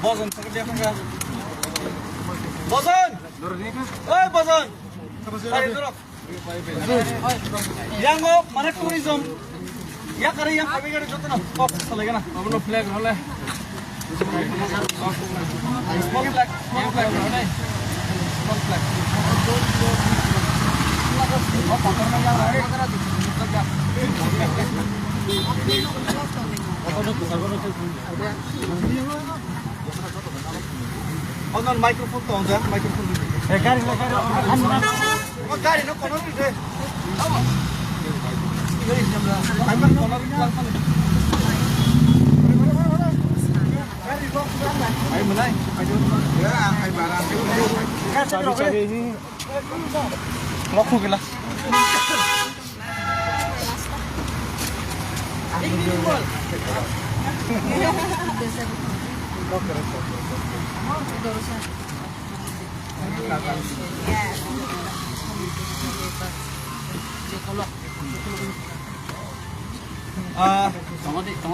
Bozon, Bozon, oi Bozon, yang mau mana tourism, ya karena yang kami kan jodoh na, kok selesai kan? Abang flag oleh, small flag, small flag. Oh non microphone to aja microphone dulu. Gari no kono ni deh. Ayo menai. Ya, ayo barang dulu. Cari ini. Lokku gila.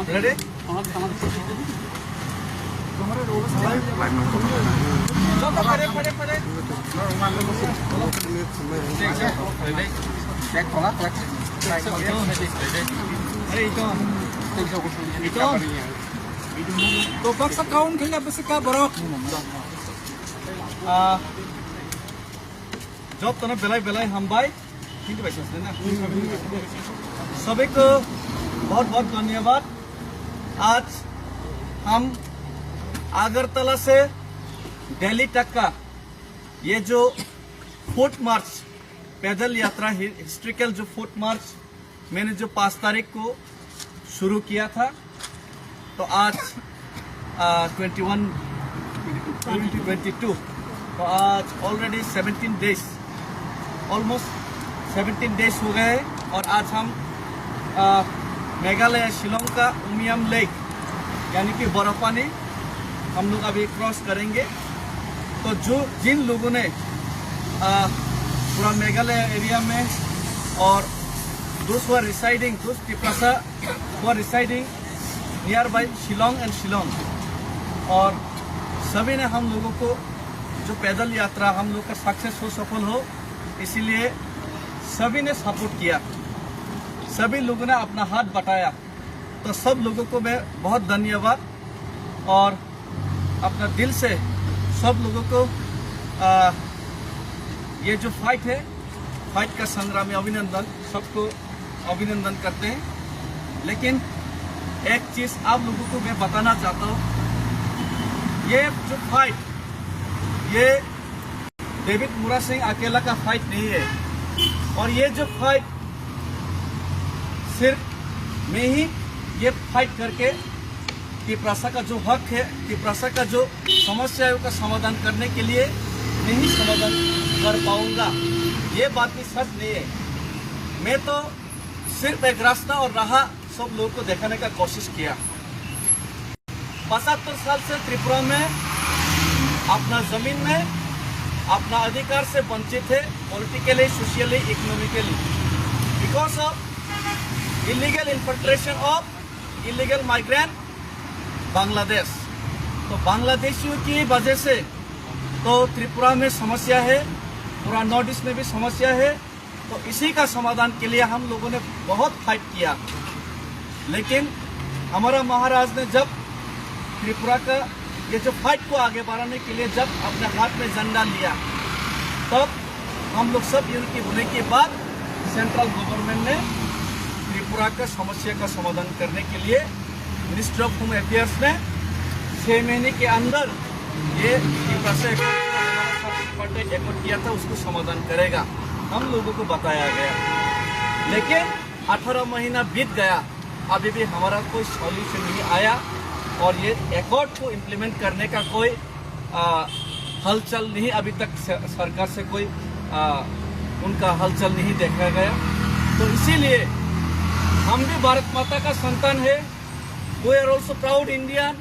Ready? तो बक्सा काउन खेलना बस का बरक जब तना बेलाई बेलाई हम भाई ठीक है ना सभी को बहुत बहुत धन्यवाद। आज हम आगरतला से दिल्ली तक का ये जो फुट मार्च पैदल यात्रा हिस्ट्रिकल जो फुट मार्च मैंने जो 5 तारीख को शुरू किया था, तो आज 2022 तो आज ऑलरेडी 17 डेज ऑलमोस्ट 17 डेज हो गए हैं। और आज हम मेघालय शिलोंग का उमियम लेक यानी कि बर्फानी हम लोग अभी क्रॉस करेंगे। तो जिन लोगों ने पूरा मेघालय एरिया में और those who are residing, those Tiprasa who are residing nearby Shillong and Shillong, और सभी ने हम लोगों को जो पैदल यात्रा हम लोग का सक्सेस हो सफल हो इसीलिए सभी ने सपोर्ट किया, सभी लोगों ने अपना हाथ बटाया। तो सब लोगों को मैं बहुत धन्यवाद और अपना दिल से सब लोगों को ये जो फाइट है फाइट का संग्रामी अभिनंदन, सबको अभिनंदन करते हैं। लेकिन एक चीज आप लोगों को मैं बताना चाहता हूँ, ये जो फाइट ये डेविड मुरा सिंह अकेला का फाइट नहीं है, और ये जो फाइट सिर्फ मैं ही ये फाइट करके तिप्रासा का जो हक है, तिप्रासा का जो समस्याओं का समाधान करने के लिए नहीं समाधान कर पाऊंगा, ये बात भी सच नहीं है। मैं तो सिर्फ एक रास्ता और राह सब लोगों को दिखाने का कोशिश किया। 75 साल से त्रिपुरा में अपना जमीन में अपना अधिकार से वंचित है, politically, socially, economically, because of illegal infiltration of illegal migrant Bangladesh. तो बांग्लादेशियों की वजह से तो त्रिपुरा में समस्या है, पूरा नॉर्थ ईस्ट में भी समस्या है। तो इसी का समाधान के लिए हम लोगों ने बहुत फाइट किया, लेकिन हमारा महाराज ने जब त्रिपुरा का ये जो फाइट को आगे बढ़ाने के लिए जब अपने हाथ में झंडा लिया, तब हम लोग सब यूनिटी होने के बाद सेंट्रल गवर्नमेंट ने त्रिपुरा का समस्या का समाधान करने के लिए मिनिस्ट्री ऑफ होम अफेयर्स ने 6 महीने के अंदर ये त्रिपुरा से एकॉर्ड किया था, उसको समाधान करेगा, हम लोगों को बताया गया। लेकिन 18 महीना बीत गया, अभी भी हमारा कोई सॉल्यूशन नहीं आया, और ये एकॉर्ड को इम्प्लीमेंट करने का कोई हलचल नहीं, अभी तक सरकार से कोई उनका हलचल नहीं देखा गया। तो इसीलिए हम भी भारत माता का संतान है, we are also proud Indian,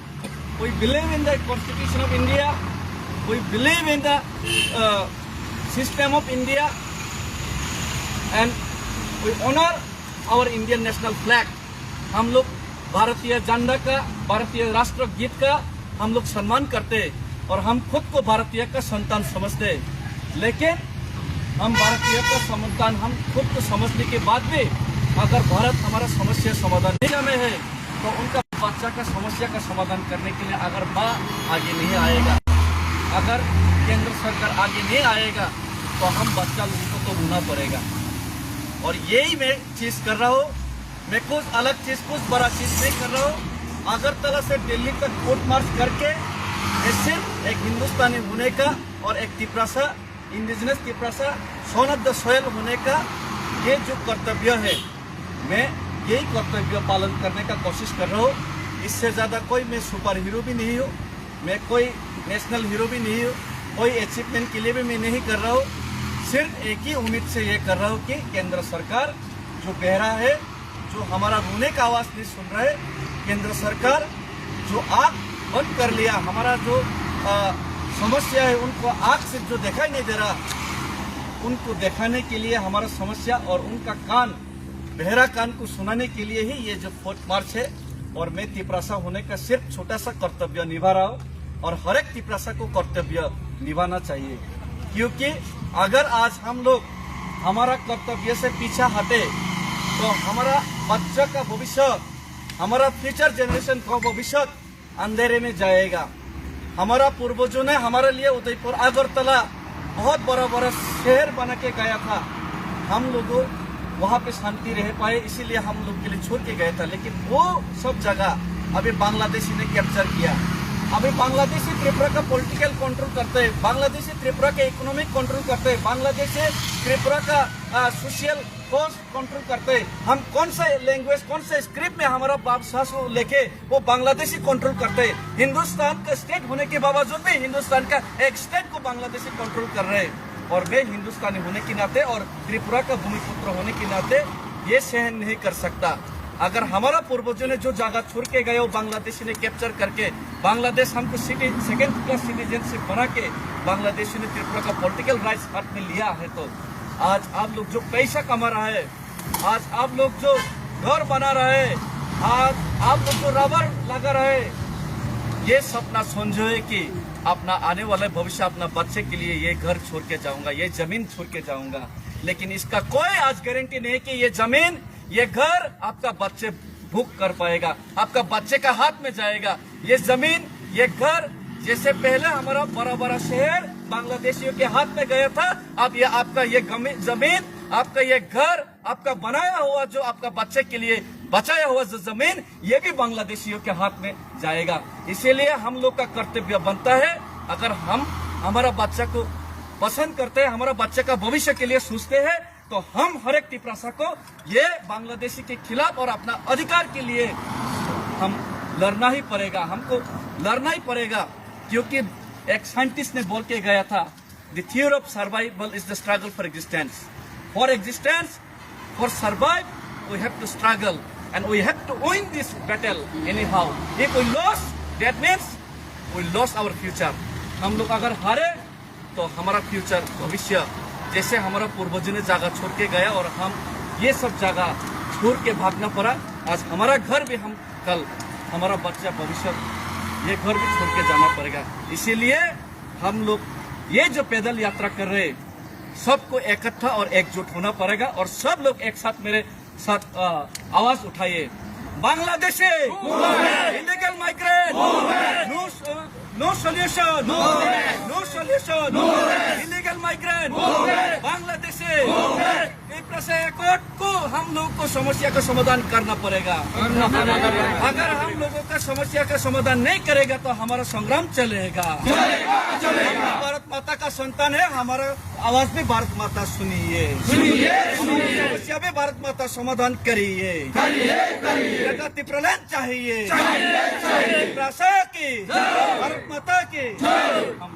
we believe in the constitution of India, we believe in the system of India, and we honor our Indian national flag. हम लोग भारतीय झंडा का, भारतीय राष्ट्रगीत का हम लोग सम्मान करते और हम खुद को भारतीय का संतान समझते। लेकिन हम भारतीय का संतान हम खुद को समझने के बाद भी अगर भारत हमारा समस्या समाधान नहीं में है तो उनका बच्चा का समस्या का समाधान करने के लिए अगर आगे नहीं आएगा, अगर केंद्र सरकार आगे नहीं आएगा तो हम बच्चा लोगों को तो रोना पड़ेगा। और यही मैं चीज कर रहा हूँ, मैं कुछ अलग चीज, कुछ बड़ा चीज नहीं कर रहा हूँ। अगरतला से दिल्ली तक कोर्ट मार्च करके मैं सिर्फ एक हिंदुस्तानी होने का और एक Tiprasa, indigenous Tiprasa, son of the soil होने का ये जो कर्तव्य है, मैं यही कर्तव्य पालन करने का कोशिश कर रहा हूँ। इससे ज़्यादा कोई मैं सुपर हीरो भी नहीं हूँ, मैं कोई नेशनल हीरो भी नहीं हूँ, कोई अचीवमेंट के लिए भी मैं नहीं कर रहा हूँ। सिर्फ एक ही उम्मीद से ये कर रहा हूँ कि केंद्र सरकार जो बहरा है, जो हमारा रोने का आवाज़ नहीं सुन रहा है, केंद्र सरकार जो आँख बंद कर लिया, हमारा जो समस्या है उनको आँख से जो दिखाई नहीं दे रहा, उनको दिखाने के लिए हमारा समस्या और उनका कान, बहरा कान को सुनाने के लिए ही ये जो फोर्थ मार्च है। और मैं तिपरासा होने का सिर्फ छोटा सा कर्तव्य निभा रहा हूँ और हर एक तिपरासा को कर्तव्य निभाना चाहिए। क्योंकि अगर आज हम लोग हमारा कर्तव्य से पीछा हटे तो हमारा बच्चा का भविष्य, हमारा फ्यूचर जनरेशन का भविष्य अंधेरे में जाएगा। हमारा पूर्वजों ने हमारे लिए उदयपुर, अगरतला बहुत बड़ा बड़ा शहर बना के गया था। हम लोगों वहाँ पे शांति रह पाए, इसीलिए हम लोग के लिए छोड़ के गया था। लेकिन वो सब जगह अभी बांग्लादेशी ने कैप्चर किया। अभी बांग्लादेशी त्रिपुरा का पॉलिटिकल कंट्रोल करते हैं, बांग्लादेशी त्रिपुरा का इकोनॉमिक कंट्रोल करते हैं, बांग्लादेशी त्रिपुरा का सोशल कोर्स कंट्रोल करते हैं। हम कौन सा लैंग्वेज, कौन सा स्क्रिप्ट में हमारा भाषा को लेके वो बांग्लादेशी कंट्रोल करते हैं। हिंदुस्तान का स्टेट होने के बावजूद भी हिंदुस्तान का एक स्टेट को बांग्लादेशी कंट्रोल कर रहे हैं। और मैं हिंदुस्तानी होने के नाते और त्रिपुरा का भूमिपुत्र होने के नाते ये सहन नहीं कर सकता। अगर हमारा पूर्वजों ने जो जगह छोड़ के गए वो बांग्लादेशी ने कैप्चर करके बांग्लादेश हमको सेकेंड क्लास सिटीजनशिप बना के बांग्लादेशी ने त्रिपुरा का पॉलिटिकल राइट्स हाथ में लिया है, तो आज आप लोग जो पैसा कमा रहा है, आज आप लोग जो घर बना रहे हैं, आज आप लोग जो रबर लगा रहे हैं, ये सपना समझो कि अपना आने वाला भविष्य, अपना बच्चे के लिए ये घर छोड़ के जाऊंगा, ये जमीन छोड़ के जाऊंगा। लेकिन इसका कोई आज गारंटी नहीं कि ये जमीन, ये घर आपका बच्चे भूख कर पाएगा, आपका बच्चे का हाथ में जाएगा। ये जमीन, ये घर, जैसे पहले हमारा बड़ा बड़ा शहर बांग्लादेशियों के हाथ में गया था, अब ये आपका ये जमीन, आपका ये घर, आपका बनाया हुआ जो आपका बच्चे के लिए बचाया हुआ जो जमीन, ये भी बांग्लादेशियों के हाथ में जाएगा। इसीलिए हम लोग का कर्तव्य बनता है, अगर हम हमारा बच्चा को पसंद करते हैं, हमारा बच्चे का भविष्य के लिए सोचते हैं, तो हम हर एक तिपरासा को ये बांग्लादेशी के खिलाफ और अपना अधिकार के लिए हम लड़ना ही पड़ेगा, हमको लड़ना ही पड़ेगा। क्योंकि एक साइंटिस्ट ने बोल के गया था, the theory of survival is the struggle for existence. For existence, for survive, we have to struggle and we have to win this battle anyhow. If we loss, that means we loss our future. हम लोग अगर हारे तो हमारा future, भविष्य, जैसे हमारा पूर्वजों ने जगह छोड़ के गया और हम ये सब जगह छोड़ के भागना पड़ा, आज हमारा घर भी, हम कल हमारा बच्चा, भविष्य, ये घर भी छोड़ के जाना पड़ेगा। इसीलिए हम लोग ये जो पैदल यात्रा कर रहे, सबको इकट्ठा और एकजुट होना पड़ेगा और सब लोग एक साथ मेरे साथ आवाज उठाइए। Bangladeshi illegal migrant, no solution, no solution, illegal migrant, Bangladeshi accord को हम लोग को समस्या का समाधान करना पड़ेगा। अगर हम लोगों का समस्या का समाधान नहीं करेगा तो हमारा संग्राम चलेगा। भारत माता का संतान है, हमारा आवाज भी भारत माता सुनिए, समस्या भी भारत माता समाधान करिए। प्रलयन चाहिए, भारत माता की, हम